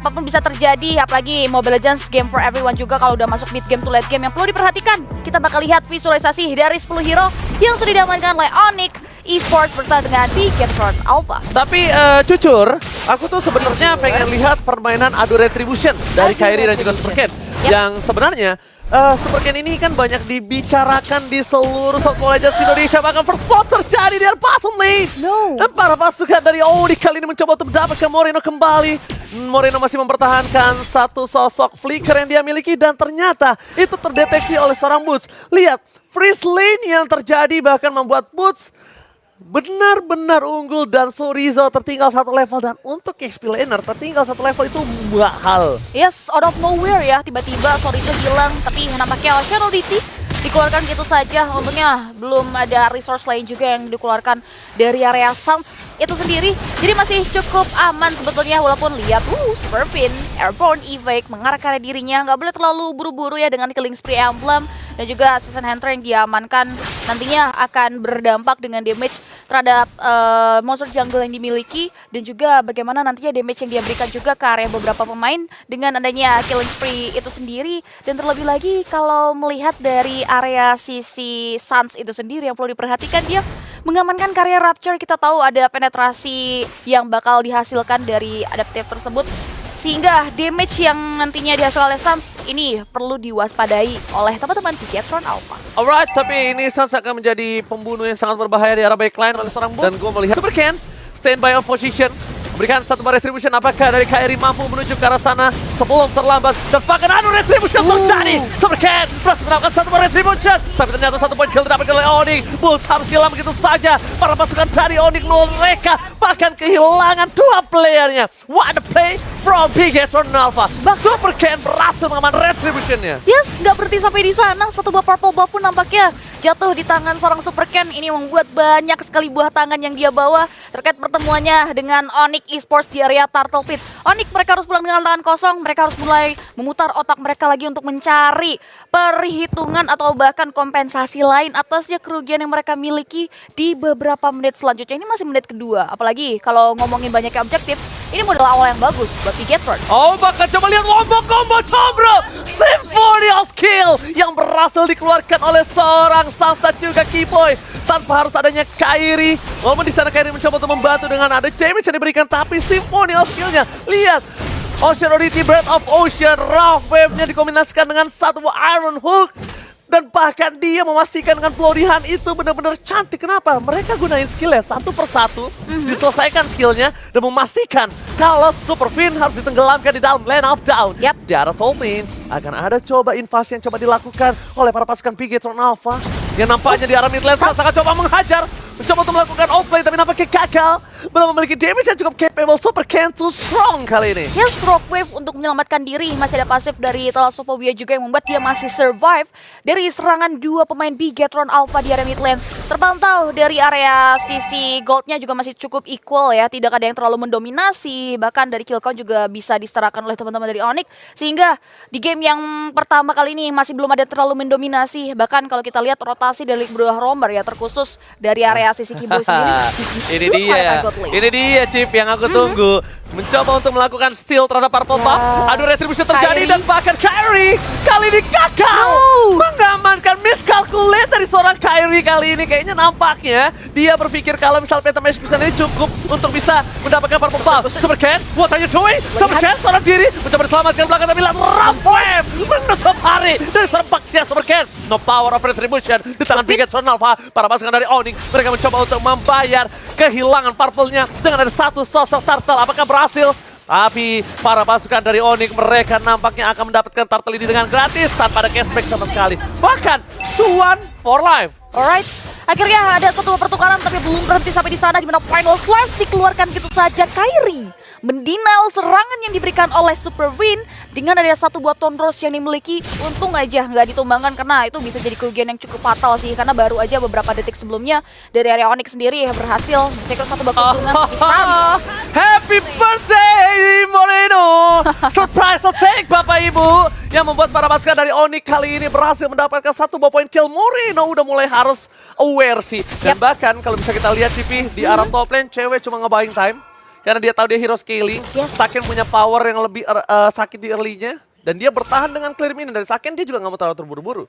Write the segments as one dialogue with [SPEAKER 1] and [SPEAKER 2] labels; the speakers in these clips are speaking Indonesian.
[SPEAKER 1] apapun bisa terjadi, apalagi Mobile Legends game for everyone juga kalau udah masuk mid game to late game yang perlu diperhatikan. Kita bakal lihat visualisasi dari 10 hero yang sudah diamankan oleh Onyx Esports bertemu dengan Bigetron Alpha.
[SPEAKER 2] Tapi jujur, aku tuh sebenarnya pengen lihat permainan adu retribution dari Kairi dan juga Superken. Yang sebenarnya Superken ini kan banyak dibicarakan di seluruh Mobile Legends Indonesia. Bahkan first spot terjadi di bottom lane. Dan para pasukan dari Onyx kali ini mencoba untuk mendapatkan Moreno kembali. Moreno masih mempertahankan satu sosok flicker yang dia miliki dan ternyata itu terdeteksi oleh seorang Boots. Lihat, freeze lane yang terjadi bahkan membuat Boots benar-benar unggul dan Surizo tertinggal satu level. Dan untuk XP laner tertinggal satu level itu mahal.
[SPEAKER 1] Yes, out of nowhere ya, tiba-tiba Surizo hilang. Tapi nampaknya Shadow DT dikeluarkan gitu saja. Untungnya belum ada resource lain juga yang dikeluarkan dari area Suns itu sendiri. Jadi masih cukup aman sebetulnya, walaupun lihat Superfin, Airborne Evac mengarah ke arah dirinya. Nggak boleh terlalu buru-buru ya dengan killing spree emblem. Dan juga Season Hunter yang diamankan nantinya akan berdampak dengan damage terhadap monster jungle yang dimiliki. Dan juga bagaimana nantinya damage yang dia berikan juga ke area beberapa pemain dengan adanya killing spree itu sendiri. Dan terlebih lagi kalau melihat dari area sisi Suns itu sendiri yang perlu diperhatikan, dia mengamankan karya Rapture. Kita tahu ada penetrasi yang bakal dihasilkan dari adaptif tersebut. Sehingga damage yang nantinya dihasilkan oleh Suns ini perlu diwaspadai oleh teman-teman Bigetron Alpha.
[SPEAKER 2] Alright, tapi ini Suns akan menjadi pembunuh yang sangat berbahaya di arah backline oleh seorang Boots. Dan gue melihat Superken standby on position, memberikan satu retribution. Apakah dari Kairi mampu menuju ke arah sana sebelum terlambat? Dan bahkan adu retribution terjadi. Superken berhasil mendapatkan satu retribution, tapi ternyata satu poin kill didapatkan oleh Onyx. Boots harus hilang begitu saja. Para pasukan dari Onyx mereka bahkan kehilangan dua playernya. What a play from Bigetron Alpha. Superken berhasil mengaman retributionnya.
[SPEAKER 1] Yes, nggak berhenti sampai di sana. Satu buah purple buff pun nampaknya jatuh di tangan seorang Superken. Ini membuat banyak sekali buah tangan yang dia bawa terkait pertemuannya dengan Onyx Esports di area Turtle Pit. Onyx mereka harus pulang dengan tangan kosong. Mereka harus mulai memutar otak mereka lagi untuk mencari perhitungan atau bahkan kompensasi lain atasnya kerugian yang mereka miliki di beberapa menit selanjutnya. Ini masih menit kedua. Apalagi kalau ngomongin banyaknya objektif, ini modal awal yang bagus buat Bigetron.
[SPEAKER 2] Oh, bahkan coba lihat combo Combro Symphonial Skill yang berhasil dikeluarkan oleh seorang Suns dan juga Kiboy tanpa harus adanya Kairi. Walaupun di sana Kairi mencoba untuk membantu dengan ada damage yang diberikan, tapi Symphonial Skill-nya lihat. Ocean Oddity, Breath of Ocean, Rough Wave-nya dikombinasikan dengan satu Iron Hook. Dan bahkan dia memastikan dengan pelorihan itu benar-benar cantik. Kenapa? Mereka gunain skillnya satu persatu, diselesaikan skillnya, dan memastikan kalau Superfin harus ditenggelamkan di dalam Land of Down. Di arah top lane akan ada coba invasi yang coba dilakukan oleh para pasukan Bigetron Alpha. Yang nampaknya di arah mid lane sangat coba menghajar, mencoba untuk melakukan outplay, tapi nampaknya gagal. Belum memiliki damage yang cukup capable. Superken too strong kali ini.
[SPEAKER 1] Yes, Rockwave untuk menyelamatkan diri. Masih ada pasif dari Talasopobia juga yang membuat dia masih survive dari serangan dua pemain Bigetron Alpha di area mid lane. Terpantau dari area sisi goldnya juga masih cukup equal ya. Tidak ada yang terlalu mendominasi. Bahkan dari kill count juga bisa disetarakan oleh teman-teman dari Onyx. Sehingga di game yang pertama kali ini masih belum ada terlalu mendominasi. Bahkan kalau kita lihat rotasi dari Bro Romber ya, terkhusus dari area sisi Kiboy sendiri.
[SPEAKER 2] Ini dia Chip yang aku tunggu. Mencoba untuk melakukan steal terhadap Purple Buff. Adu retribution terjadi dan bahkan Kairi kali ini gagal mengamankan miscalculate dari seorang Kairi kali ini. Kayaknya nampaknya dia berpikir kalau misal Phantom Execution ini cukup untuk bisa mendapatkan Purple Buff. Superken, what are you doing? Superken seorang diri mencoba diselamatkan belakang, tapi lihat Rough Wave menutup hari dari serempak sia Superken. No power of retribution di tangan Bigetron Alpha. Para pasukan dari Onyx mereka mencoba untuk membayar kehilangan purple-nya dengan ada satu sosok turtle. Apakah berhasil? Tapi para pasukan dari Onyx mereka nampaknya akan mendapatkan turtle ini dengan gratis tanpa ada cashback sama sekali. Bahkan 2-1 for life.
[SPEAKER 1] Alright, akhirnya ada satu pertukaran tapi belum berhenti sampai di sana, di mana final flash dikeluarkan gitu saja. Kairi mendenial serangan yang diberikan oleh Superfin dengan ada satu buah Tondros yang dimiliki. Untung aja nggak ditumbangkan karena itu bisa jadi kerugian yang cukup fatal sih, karena baru aja beberapa detik sebelumnya dari area Onyx sendiri berhasil secure satu buah keuntungan.
[SPEAKER 2] Happy birthday Moreno. Surprise attack Bapak Ibu yang membuat para pasukan dari Onyx kali ini berhasil mendapatkan satu buah poin kill. Moreno udah mulai harus aware sih. Dan bahkan kalau bisa kita lihat CP di arah top lane, cewek cuma nge-buying time. Karena dia tahu dia hero scaling.
[SPEAKER 1] Yes.
[SPEAKER 2] Saken punya power yang lebih sakit di early-nya. Dan dia bertahan dengan clear minion dari Saken, dia juga nggak mau terlalu terburu-buru.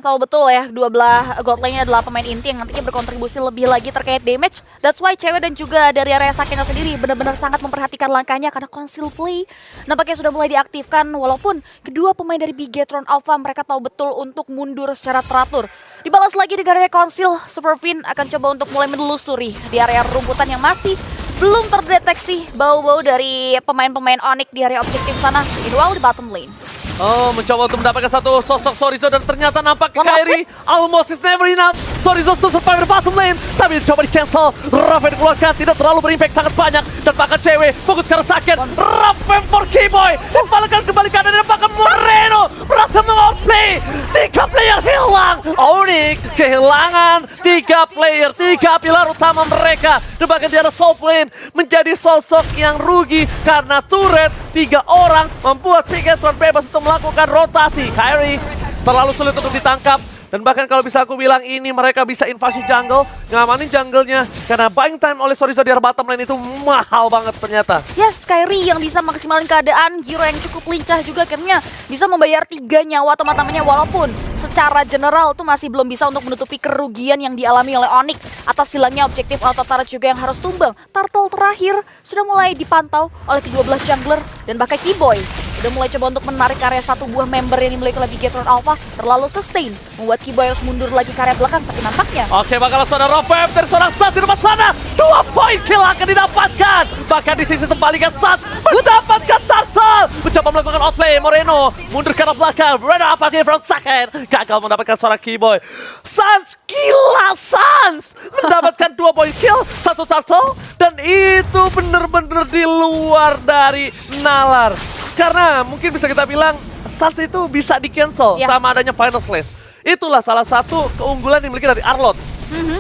[SPEAKER 1] Tahu betul ya, dua belah god lane-nya adalah pemain inti yang nantinya berkontribusi lebih lagi terkait damage. That's why cewek dan juga dari area Sakennya sendiri benar-benar sangat memperhatikan langkahnya karena conceal play nampaknya sudah mulai diaktifkan. Walaupun kedua pemain dari Bigetron Alpha mereka tahu betul untuk mundur secara teratur. Dibalas lagi dengan area conceal, Superfin akan coba untuk mulai menelusuri di area rumputan yang masih belum terdeteksi bau-bau dari pemain-pemain Onyx di area objektif sana. Meanwhile di bottom lane.
[SPEAKER 2] Oh, mencoba untuk mendapatkan satu sosok Sorizo dan ternyata nampak
[SPEAKER 1] One
[SPEAKER 2] Kairi. Almost is never enough. Sorizo still survive di bottom lane. Tapi coba di cancel. Raven dikeluarkan, tidak terlalu berimpact sangat banyak. Dan bahkan cewek fokus ke Saken. Raven for Keyboy. Dibalikan kembali ke dan bahkan Moreno berhasil mengoplay. 3 player hilang. Onyx kehilangan 3 player, 3 pilar utama mereka. Dan bahkan di atas top lane menjadi sosok yang rugi karena turret 3 orang membuat Bigetron bebas untuk melakukan rotasi. Kairi terlalu sulit untuk ditangkap. Dan bahkan kalau bisa aku bilang ini mereka bisa invasi jungle, ngamanin jungle-nya. Karena buying time oleh Sorizo di bottom lane itu mahal banget ternyata.
[SPEAKER 1] Yes, Kairi yang bisa maksimalin keadaan, hero yang cukup lincah juga akhirnya bisa membayar 3 nyawa teman-temannya. Walaupun secara general tuh masih belum bisa untuk menutupi kerugian yang dialami oleh Onyx atas hilangnya objektif auto turret juga yang harus tumbang. Turtle terakhir sudah mulai dipantau oleh kedua belah jungler dan bahkan Keyboy udah mulai coba untuk menarik area satu buah member yang dimiliki oleh Bigetron Alpha. Terlalu sustain, membuat Keyboy harus mundur lagi ke area belakang. Tapi nampaknya
[SPEAKER 2] Oke, bakal ada Rovep dari seorang Sat di depan sana. 2 poin kill akan didapatkan. Bahkan di sisi sebaliknya Sat mendapatkan Turtle. Mencoba melakukan outplay. Moreno mundur ke arah belakang. Moreno apatnya from Saken. Gagal mendapatkan seorang Keyboy. Sans gila, Sans mendapatkan 2 poin kill, 1 Turtle. Dan itu bener-bener di luar dari nalar. Karena mungkin bisa kita bilang Sans itu bisa di-cancel sama adanya Final Slash. Itulah salah satu keunggulan yang dimiliki dari Arlott.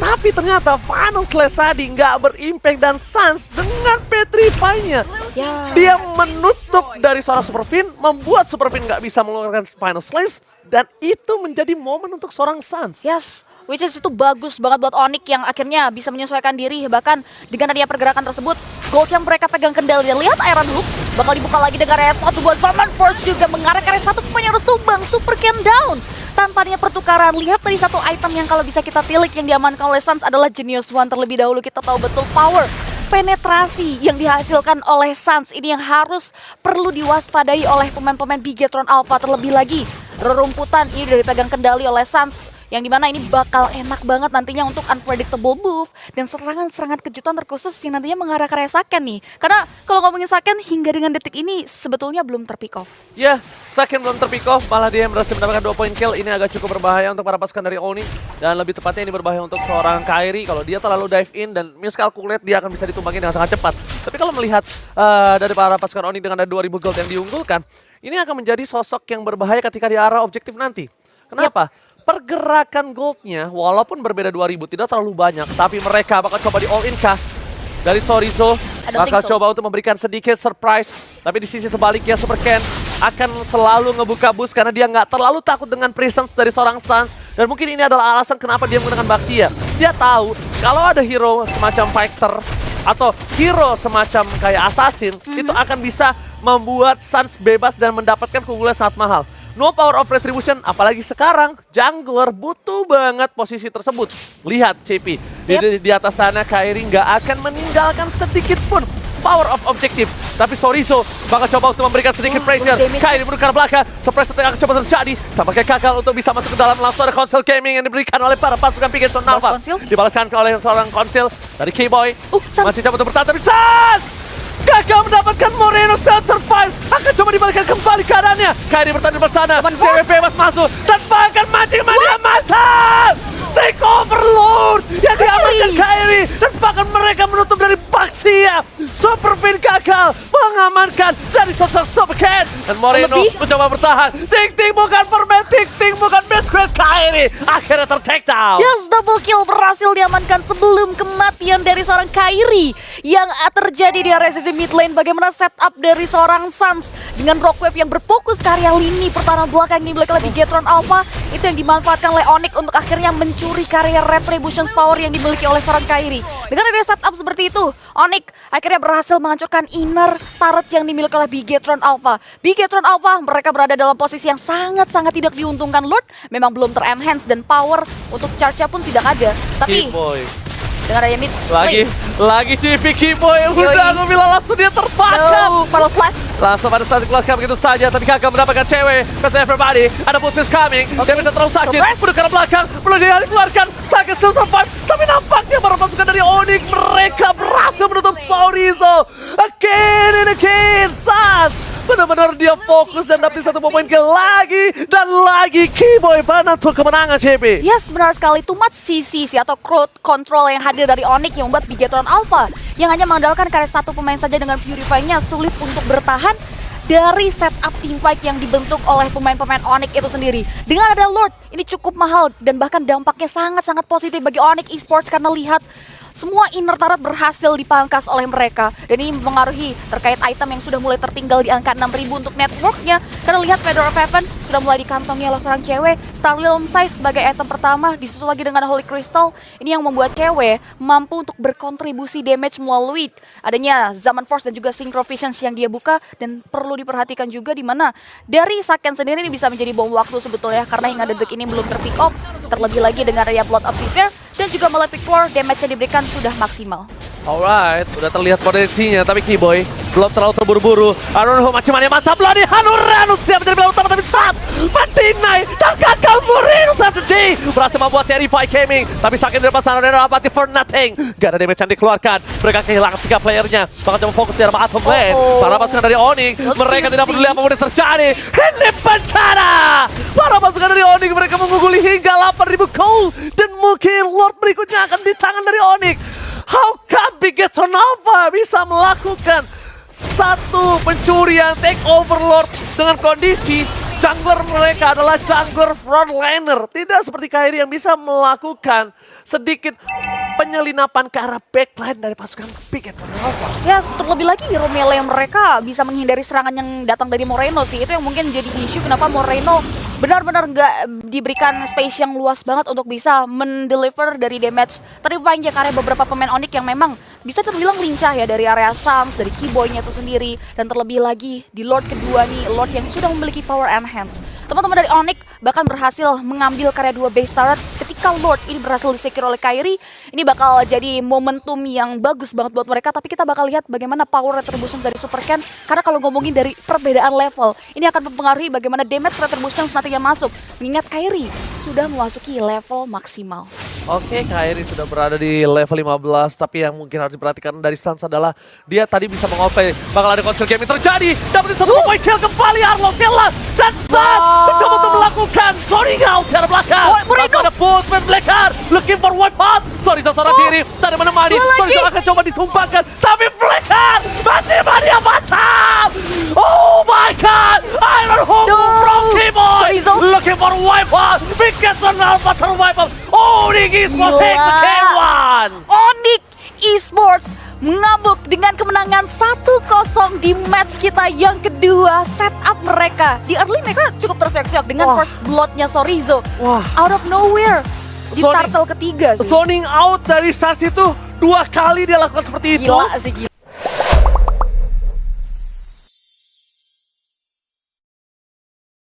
[SPEAKER 2] Tapi ternyata Final Slash tadi nggak berimpact dan Sans dengan petrify-nya. Dia menutup dari seorang Superfin, membuat Superfin nggak bisa mengeluarkan Final Slash. Dan itu menjadi momen untuk seorang Sans.
[SPEAKER 1] Yes, which is itu bagus banget buat Onyx yang akhirnya bisa menyesuaikan diri. Bahkan dengan adanya pergerakan tersebut, gold yang mereka pegang kendali. Dan lihat Iron Hook bakal dibuka lagi dengan area 1 buat Farman Force juga mengarah ke area 1. Pemain harus tumbang, super can down. Tanpa adanya pertukaran, lihat tadi satu item yang kalau bisa kita tilik yang diamankan oleh Sans adalah Genius One. Terlebih dahulu kita tahu betul power penetrasi yang dihasilkan oleh Sans ini yang harus perlu diwaspadai oleh pemain-pemain Bigetron Alpha. Terlebih lagi rerumputan ini udah dipegang kendali oleh Sans, yang dimana ini bakal enak banget nantinya untuk unpredictable move dan serangan-serangan kejutan terkhusus yang nantinya mengarah ke area Saken nih. Karena kalau ngomongin Saken hingga dengan detik ini sebetulnya belum terpick off.
[SPEAKER 2] Ya, Saken belum terpick off, malah dia berhasil mendapatkan 2 poin kill. Ini agak cukup berbahaya untuk para pasukan dari Onyx. Dan lebih tepatnya ini berbahaya untuk seorang Kairi. Kalau dia terlalu dive in dan miscalculate, dia akan bisa ditumbangin dengan sangat cepat. Tapi kalau melihat dari para pasukan Onyx dengan ada 2000 gold yang diunggulkan, ini akan menjadi sosok yang berbahaya ketika di arah objektif nanti. Kenapa? Pergerakan goldnya walaupun berbeda 2000 tidak terlalu banyak, tapi mereka bakal coba di all in kah? Dari Sorizo bakal coba untuk memberikan sedikit surprise, tapi di sisi sebaliknya Super Ken akan selalu ngebuka boost karena dia nggak terlalu takut dengan presence dari seorang Sans. Dan mungkin ini adalah alasan kenapa dia menggunakan Baxia. Dia tahu kalau ada hero semacam fighter atau hero semacam kayak assassin itu akan bisa membuat Sans bebas dan mendapatkan keunggulan sangat mahal. No power of retribution, apalagi sekarang jungler butuh banget posisi tersebut. Lihat CP, di atas sana Kairi nggak akan meninggalkan sedikit pun power of objective. Tapi Sorizo bakal coba untuk memberikan sedikit pressure. Kairi mundur ke belakang, surprise attack akan coba terjadi. Tampaknya gagal untuk bisa masuk ke dalam, langsung ada Council Gaming yang diberikan oleh para pasukan Bigetron Alpha. Dibalaskan oleh seorang Council dari Keyboy. Masih coba untuk bertahan, tapi Sans gagal mendapatkan Moreno stand survive. Akan coba dibalikan kembali keadaannya. Kairi bertahan di sana. Cewek bebas masuk. Dan bahkan mancing mania mantap. Take overload yang diamankan Kairi. Dan bahkan mereka menutup dari Baxia. Superfin gagal mengamankan dari sosok Supercat. Dan Moreno mencoba bertahan. Ting-ting bukan permen. Ting-ting bukan biskuit. Kairi akhirnya ter-take down.
[SPEAKER 1] Yes, double kill berhasil diamankan sebelum kematian dari seorang Kairi yang terjadi di area sisi mid lane. Bagaimana setup dari seorang Sans dengan Rockwave yang berfokus ke area lini pertahanan belakang ini dimiliki oleh Bigetron Alpha. itu yang dimanfaatkan oleh Onyx untuk akhirnya mencuri karya Retribution's power yang dimiliki oleh seorang Kairi. Dengan ada setup seperti itu, Onyx akhirnya berhasil menghancurkan inner turret yang dimiliki oleh Bigetron Alpha. Bigetron Alpha mereka berada dalam posisi yang sangat-sangat tidak diuntungkan. Lord memang belum ter-enhance dan power untuk charge-nya pun tidak ada. Tapi
[SPEAKER 2] Keyboy.
[SPEAKER 1] dengan adanya mid
[SPEAKER 2] Lagi CP Keyboy. Udah aku bilang langsung dia terbakar.
[SPEAKER 1] no, Palo Slash.
[SPEAKER 2] Langsung pada saat dikeluarkan begitu saja, tapi gagal mendapatkan cewek. Kata everybody, ada Boots coming. Dia minta terlalu sakit,
[SPEAKER 1] Reverse.
[SPEAKER 2] udah ke belakang, belum dia dikeluarkan. Sakit still survive, tapi nampaknya baru pasukan dari Onyx. Mereka berhasil menutup Saurizo. Again and again, Sans. Benar-benar dia fokus dan dapat satu momen lagi dan lagi. Keyboy menentukan kemenangan CP.
[SPEAKER 1] Yes, benar sekali. Too much CC atau crowd control yang hadir dari Onyx yang membuat Bigetron Alpha yang hanya mengandalkan karya satu pemain saja dengan Purify-nya sulit untuk bertahan dari setup teamfight yang dibentuk oleh pemain-pemain Onyx itu sendiri. Dengan ada Lord, ini cukup mahal dan bahkan dampaknya sangat-sangat positif bagi Onyx Esports karena lihat semua inner turret berhasil dipangkas oleh mereka. Dan ini mempengaruhi terkait item yang sudah mulai tertinggal di angka 6.000 untuk networknya. Karena lihat Fedor of Heaven sudah mulai dikantongi oleh seorang cewek. Starlil Sight sebagai item pertama, disusul lagi dengan Holy Crystal. Ini yang membuat cewek mampu untuk berkontribusi damage melalui adanya Zaman Force dan juga Synchro Visions yang dia buka. Dan perlu diperhatikan juga di mana dari Saken sendiri ini bisa menjadi bom waktu sebetulnya. Karena hingga detik ini belum terpick off. Terlebih lagi dengan area Blood of Despair dan juga Malefic War, damage yang diberikan sudah maksimal.
[SPEAKER 2] Alright, udah terlihat potensinya, tapi Keyboy belum terlalu terburu-buru. Aronho macam mana mantap lah nih. Hanurano siap menjadi pilihan utama, tapi saat Matinai dan gagal Murino SFG berhasil membuat Terrify Gaming. Tapi sakit dari pasangan Aronho apati for nothing. Gak ada damage yang dikeluarkan. Mereka kehilangan 3 playernya. Bahkan coba fokus di arah Atom Lane. Para pasukan dari Onyx, mereka tidak peduli apapun yang terjadi. Ini bencana. Para pasukan dari Onyx, mereka mengungguli hingga 8.000 gold. Dan mungkin Lord berikutnya akan di tangan dari Onyx. How come Bigetron Alpha bisa melakukan satu pencurian take overlord dengan kondisi jungler mereka adalah jungler frontliner. Tidak seperti Kairi yang bisa melakukan sedikit penyelinapan ke arah backline dari pasukan Bigetron Alpha.
[SPEAKER 1] Ya, terlebih lagi hero melee mereka bisa menghindari serangan yang datang dari Moreno sih. Itu yang mungkin jadi isu kenapa Moreno benar-benar nggak diberikan space yang luas banget untuk bisa mendeliver dari damage terrifying ke area beberapa pemain Onyx yang memang bisa terbilang lincah ya dari area Sans, dari Keyboy-nya itu sendiri. Dan terlebih lagi di Lord kedua nih, Lord yang sudah memiliki power enhance. Teman-teman dari Onyx bahkan berhasil mengambil karya 2 base turret. Ketika Lord ini berhasil disecure oleh Kairi, ini bakal jadi momentum yang bagus banget buat mereka. Tapi kita bakal lihat bagaimana power retribution dari Super Ken. Karena kalau ngomongin dari perbedaan level, ini akan mempengaruhi bagaimana damage retribution nantinya masuk. Mengingat Kairi sudah memasuki level maksimal.
[SPEAKER 2] Oke, Kairi sudah berada di level 15, tapi yang mungkin harus diperhatikan dari Sans adalah dia tadi bisa mengoplay. Bakal ada konsil game yang terjadi, dapetin satu point kill kembali Arlo Killa. Dan Sans mencoba untuk melakukan zoning out dari belakang. Bakal ada push from Blackheart, looking for wipe out. Sorry, seorang diri, tadi menemani. Sorry, akan coba ditumpahkan, tapi Blackheart masih mania mantap. Oh my god, Iron Home from Keyboy, looking for wipe out. Bigetron Alpha terwipe out. Onyx Esports take the K1.
[SPEAKER 1] Onyx Esports mengamuk dengan kemenangan 1-0 di match kita yang kedua. Setup mereka di early mereka cukup terseok-seok dengan first blood-nya Sorizo. Out of nowhere di turtle ketiga sih.
[SPEAKER 2] Zoning out dari Sans itu 2 kali dia lakukan seperti itu.
[SPEAKER 1] Gila sih, gila.